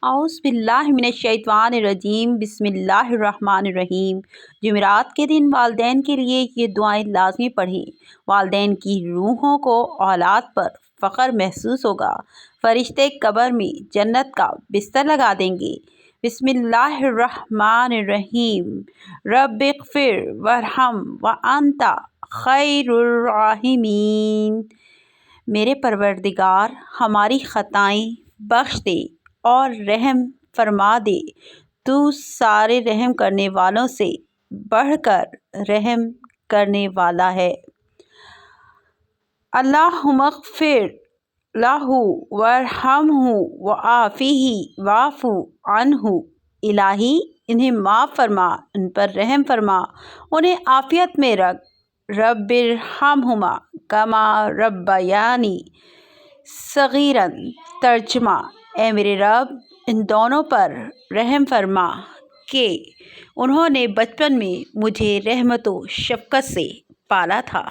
اعوذ باللہ من الشیطان الرجیم بسم اللہ الرحمن الرحیم۔ جمعرات کے دن والدین کے لیے یہ دعائیں لازمی پڑھیں۔ والدین کی روحوں کو اولاد پر فخر محسوس ہوگا۔ فرشتے قبر میں جنت کا بستر لگا دیں گے۔ بسم اللہ الرحمن الرحیم۔ رب اغفر وارحم وانت خیر الراحمین۔ میرے پروردگار ہماری خطائیں بخش دے اور رحم فرما دے، تو سارے رحم کرنے والوں سے بڑھ کر رحم کرنے والا ہے۔ اللہم اغفر لہ وارحمہ وعافہ واعف عنہ۔ الہی انہیں معاف فرما، ان پر رحم فرما، انہیں عافیت میں رکھ۔ رب ارحمہما کما ربیانی صغیرا۔ ترجمہ: اے میرے رب، ان دونوں پر رحم فرما کہ انہوں نے بچپن میں مجھے رحمت و شفقت سے پالا تھا۔